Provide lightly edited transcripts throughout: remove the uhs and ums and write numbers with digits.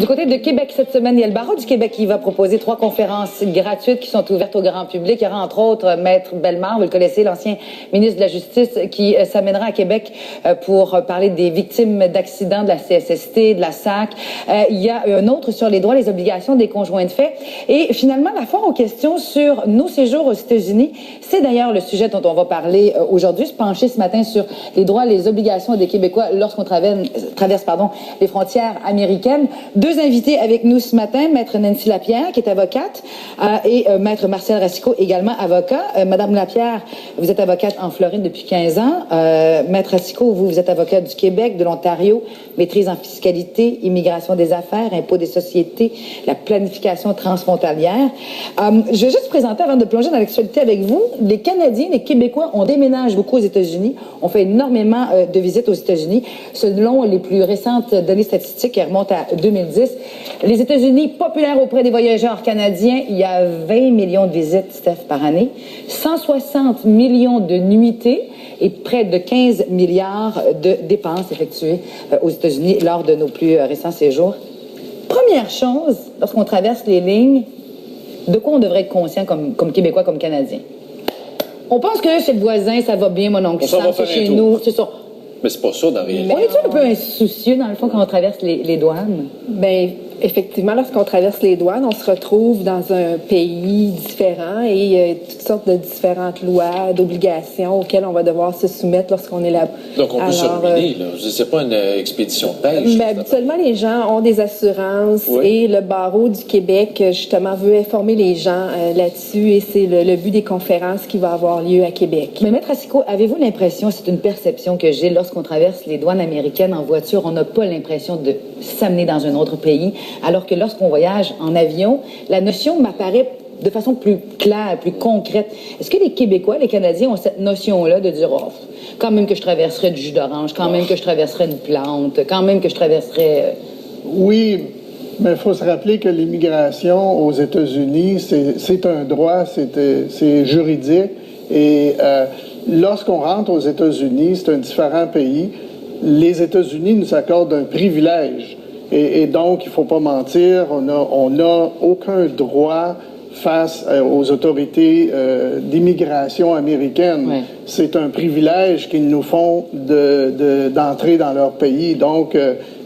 Du côté de Québec, cette semaine, il y a le Barreau du Québec qui va proposer 3 conférences gratuites qui sont ouvertes au grand public. Il y aura entre autres Maître Bellemare, vous le connaissez, l'ancien ministre de la Justice, qui s'amènera à Québec pour parler des victimes d'accidents de la CSST, de la SAC. Il y a un autre sur les droits, les obligations des conjoints de fait. Et finalement, la foire aux questions sur nos séjours aux États-Unis, c'est d'ailleurs le sujet dont on va parler aujourd'hui, se pencher ce matin sur les droits, les obligations des Québécois lorsqu'on traverse les frontières américaines. 2 invités avec nous ce matin, Maître Nancy Lapierre, qui est avocate, et Maître Martial Racicot, également avocat. Madame Lapierre, vous êtes avocate en Floride depuis 15 ans. Maître Racicot, vous êtes avocate du Québec, de l'Ontario, maîtrise en fiscalité, immigration des affaires, impôt des sociétés, la planification transfrontalière. Je vais juste présenter, avant de plonger dans l'actualité avec vous, les Canadiens, les Québécois, on déménage beaucoup aux États-Unis. On fait énormément de visites aux États-Unis. Selon les plus récentes données statistiques qui remontent à 2010, les États-Unis, populaires auprès des voyageurs canadiens, il y a 20 millions de visites, Steph, par année, 160 millions de nuitées et près de 15 milliards de dépenses effectuées aux États-Unis lors de nos plus récents séjours. Première chose, lorsqu'on traverse les lignes, de quoi on devrait être conscient comme Québécois, comme Canadiens? On pense que chez le voisin, ça va bien, mon oncle Sam, c'est chez nous, c'est ça. Mais c'est pas ça dans la réalité. On est-tu un peu insoucieux, dans le fond, quand on traverse les douanes? Bien, effectivement, lorsqu'on traverse les douanes, on se retrouve dans un pays différent et il y a toutes sortes de différentes lois, d'obligations auxquelles on va devoir se soumettre lorsqu'on est là. Donc, on peut se ruiner, là. C'est pas une expédition de pêche. Mais habituellement, les gens ont des assurances et le Barreau du Québec, justement, veut informer les gens là-dessus et c'est le but des conférences qui va avoir lieu à Québec. Mais Maître Racicot, avez-vous l'impression, c'est une perception que j'ai, lorsqu'on traverse les douanes américaines en voiture, on n'a pas l'impression de s'amener dans un autre pays, alors que lorsqu'on voyage en avion, la notion m'apparaît de façon plus claire, plus concrète. Est-ce que les Québécois, les Canadiens ont cette notion-là de dire, oh, quand même que je traverserais du jus d'orange, quand même que je traverserais une plante, quand même que je traverserais... Oui, mais il faut se rappeler que l'immigration aux États-Unis, c'est un droit, c'est juridique. Et lorsqu'on rentre aux États-Unis, c'est un différent pays. Les États-Unis nous accordent un privilège. Et donc, il ne faut pas mentir, on n'a aucun droit face aux autorités d'immigration américaines. Ouais. C'est un privilège qu'ils nous font d'entrer dans leur pays. Donc,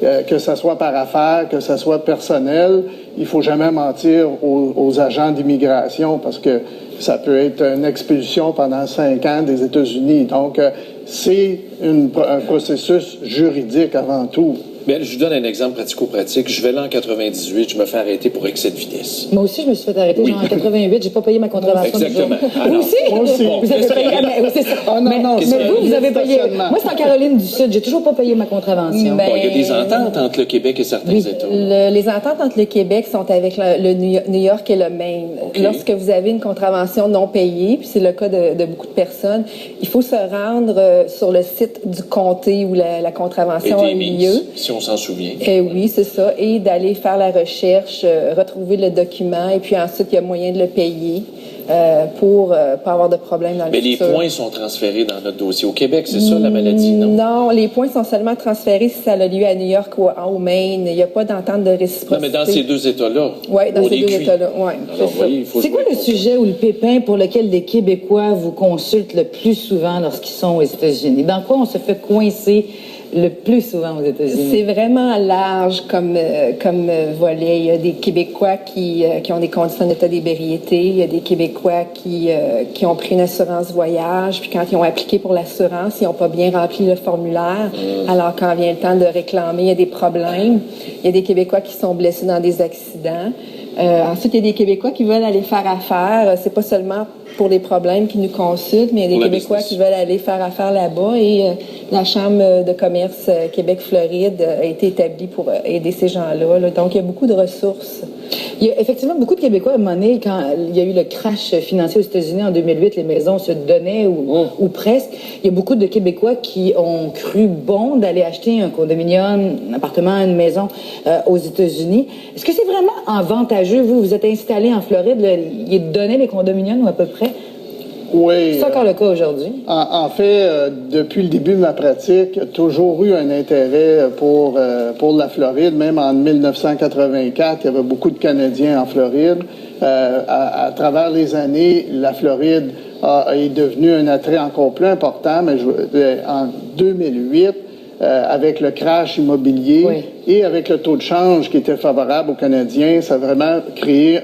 que ça soit par affaires, que ça soit personnel, il faut jamais mentir aux agents d'immigration parce que ça peut être une expulsion pendant 5 ans des États-Unis. Donc, c'est un processus juridique avant tout. Bien, je vous donne un exemple pratico-pratique. Je vais là en 98, je me fais arrêter pour excès de vitesse. Moi aussi, je me suis fait arrêter genre en 88, j'ai pas payé ma contravention. Exactement. Vous aussi? Moi aussi. Vous avez payé... Oui, c'est ça. Ah, non, non, mais vous avez payé... Moi, c'est en Caroline du Sud, j'ai toujours pas payé ma contravention. Ben, Bon, il y a des ententes entre le Québec et certains États. Les ententes entre le Québec sont avec le New York et le Maine. Okay. Lorsque vous avez une contravention non payée, puis c'est le cas de beaucoup de personnes, il faut se rendre sur le site du comté où la contravention a eu lieu. Si on s'en souvient. Oui, c'est ça. Et d'aller faire la recherche, retrouver le document, et puis ensuite, il y a moyen de le payer pour pas avoir de problème dans le futur. Mais les points sont transférés dans notre dossier. Au Québec, c'est ça la maladie, non? Non, les points sont seulement transférés si ça a lieu à New York ou au Maine. Il n'y a pas d'entente de réciprocité. Non, mais dans ces 2 États-là. Oui, dans ces 2 cuit. États-là, oui. C'est quoi le sujet ou le pépin pour lequel les Québécois vous consultent le plus souvent lorsqu'ils sont aux États-Unis? Dans quoi on se fait coincer le plus souvent aux États-Unis? C'est vraiment large comme volet. Il y a des Québécois qui ont des conditions d'état d'ébriété. Il y a des Québécois qui ont pris une assurance voyage, puis quand ils ont appliqué pour l'assurance, ils n'ont pas bien rempli le formulaire. Alors, quand vient le temps de réclamer, il y a des problèmes. Il y a des Québécois qui sont blessés dans des accidents. Ensuite, il y a des Québécois qui veulent aller faire affaire. C'est pas seulement pour des problèmes qui nous consultent, mais il y a des Québécois qui veulent aller faire affaire là-bas et la Chambre de commerce Québec-Floride a été établie pour aider ces gens-là. Là. Donc, il y a beaucoup de ressources. Il y a effectivement beaucoup de Québécois, à un moment donné, quand il y a eu le crash financier aux États-Unis en 2008, les maisons se donnaient ou presque. Il y a beaucoup de Québécois qui ont cru bon d'aller acheter un condominium, un appartement, une maison aux États-Unis. Est-ce que c'est vraiment avantageux? Vous êtes installé en Floride, il est donné les condominiums ou à peu près? Oui. C'est encore le cas aujourd'hui? En fait, depuis le début de ma pratique, j'ai toujours eu un intérêt pour la Floride. Même en 1984, il y avait beaucoup de Canadiens en Floride. À travers les années, la Floride est devenue un attrait encore plus important, mais en 2008, avec le crash immobilier et avec le taux de change qui était favorable aux Canadiens, ça a vraiment créé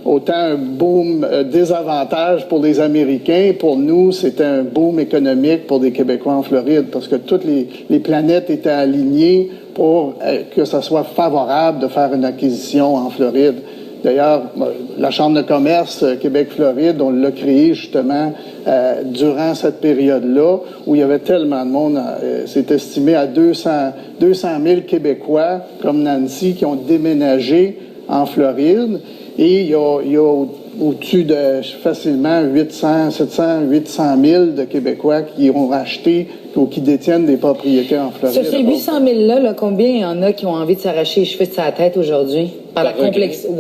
autant un boom désavantage pour les Américains. Pour nous, c'était un boom économique pour des Québécois en Floride parce que toutes les planètes étaient alignées pour que ça soit favorable de faire une acquisition en Floride. D'ailleurs, la Chambre de commerce Québec-Floride, on l'a créée justement durant cette période-là où il y avait tellement de monde. C'est estimé à 200 000 Québécois comme Nancy qui ont déménagé en Floride. Et il y a au-dessus de facilement 800 000 de Québécois qui ont acheté ou qui détiennent des propriétés en Floride. Sur ces 800 000-là, combien il y en a qui ont envie de s'arracher les cheveux de sa tête aujourd'hui? Par la complexité,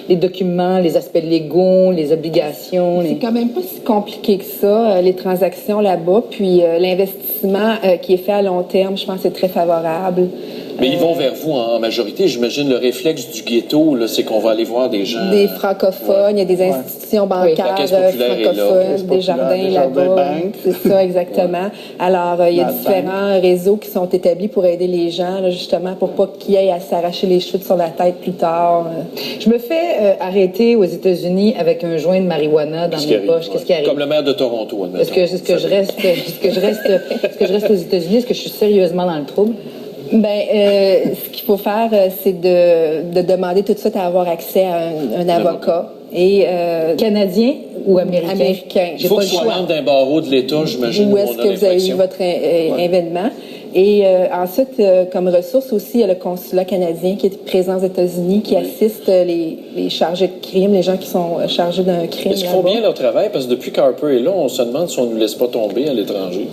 les documents, les aspects légaux, les obligations. C'est quand même pas si compliqué que ça, les transactions là-bas. Puis l'investissement qui est fait à long terme, je pense que c'est très favorable. Mais ils vont vers vous en majorité. J'imagine le réflexe du ghetto, là, c'est qu'on va aller voir des gens... Des francophones, il y a des institutions bancaires francophones, des jardins là-bas. C'est ça, exactement. Alors, il y a différents réseaux qui sont établis pour aider les gens, là, justement, pour pas qu'ils aient à s'arracher les cheveux de sur la tête plus tard. Je me fais arrêter aux États-Unis avec un joint de marijuana dans mes poches. Qu'est-ce qui arrive? Comme le maire de Toronto, admettons. Est-ce que je reste aux États-Unis? Est-ce que je suis sérieusement dans le trouble? Ce qu'il faut faire, c'est de demander tout de suite à avoir accès à un avocat. Et Canadien ou américain? Américain. Il faut que ce soit membre d'un barreau de l'État, j'imagine. Où est-ce que vous avez eu votre événement? Et ensuite, comme ressource aussi, il y a le consulat canadien qui est présent aux États-Unis, qui assiste les chargés de crime, les gens qui sont chargés d'un crime. Est-ce qu'ils font bien leur travail? Parce que depuis qu'Harper est là, on se demande si on ne nous laisse pas tomber à l'étranger.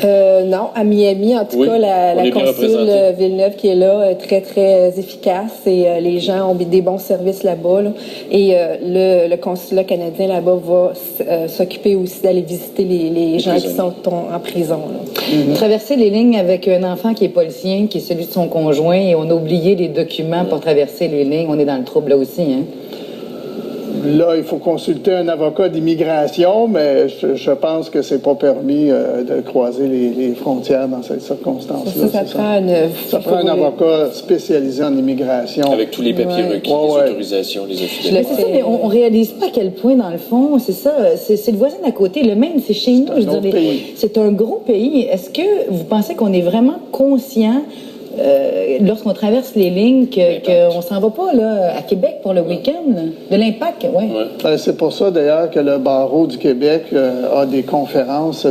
Non, à Miami, en tout cas, la consul Villeneuve qui est là est très, très efficace et les gens ont des bons services là-bas. Là. Et le consulat canadien là-bas va s'occuper aussi d'aller visiter les gens qui sont en prison. Là. Traverser les lignes avec un enfant qui est pas le sien, qui est celui de son conjoint, et on a oublié les documents pour traverser les lignes. On est dans le trouble là aussi, hein? Là, il faut consulter un avocat d'immigration, mais je pense que c'est pas permis de croiser les frontières dans cette circonstance-là. Ça prend un avocat spécialisé en immigration. Avec tous les papiers requis, les autorisations, les affidavits. C'est ça, mais on réalise pas à quel point, dans le fond, c'est ça, c'est le voisin d'à côté, le même, c'est chez nous. C'est un gros pays. Est-ce que vous pensez qu'on est vraiment conscient lorsqu'on traverse les lignes qu'on s'en va pas là, à Québec pour le week-end, de l'impact, c'est pour ça d'ailleurs que le barreau du Québec a des conférences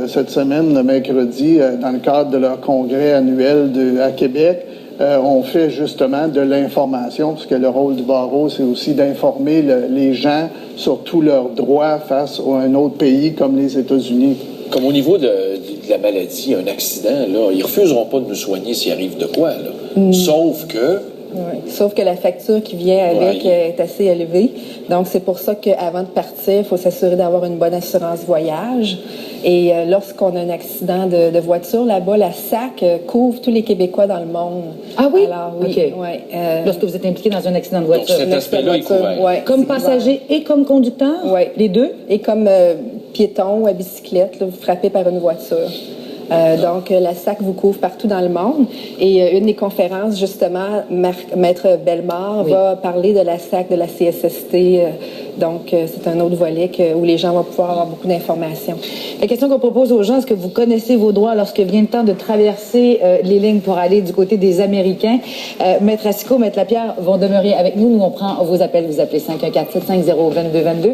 cette semaine, le mercredi, dans le cadre de leur congrès annuel à Québec. On fait justement de l'information, parce que le rôle du barreau, c'est aussi d'informer les gens sur tous leurs droits face à un autre pays comme les États-Unis. Comme au niveau de la maladie, un accident, là, ils refuseront pas de nous soigner s'il arrive de quoi, là. Sauf que... Sauf que la facture qui vient avec est assez élevée. Donc, c'est pour ça qu'avant de partir, il faut s'assurer d'avoir une bonne assurance voyage. Et lorsqu'on a un accident de voiture, là-bas, la SAC couvre tous les Québécois dans le monde. Ah oui? Alors, oui. Okay. Lorsque vous êtes impliqué dans un accident de voiture. Donc, cet aspect-là est couvert. Comme passager et comme conducteur? Oui. Les deux? Et comme piéton ou à bicyclette, là, vous frappez par une voiture. Donc, la SAC vous couvre partout dans le monde. Et une des conférences, justement, Maître Bellemare va parler de la SAC, de la CSST. Donc, c'est un autre volet où les gens vont pouvoir avoir beaucoup d'informations. La question qu'on propose aux gens, est-ce que vous connaissez vos droits lorsque vient le temps de traverser les lignes pour aller du côté des Américains? Maître Racicot, Maître Lapierre vont demeurer avec nous. Nous, on prend vos appels. Vous appelez 514-750-2222.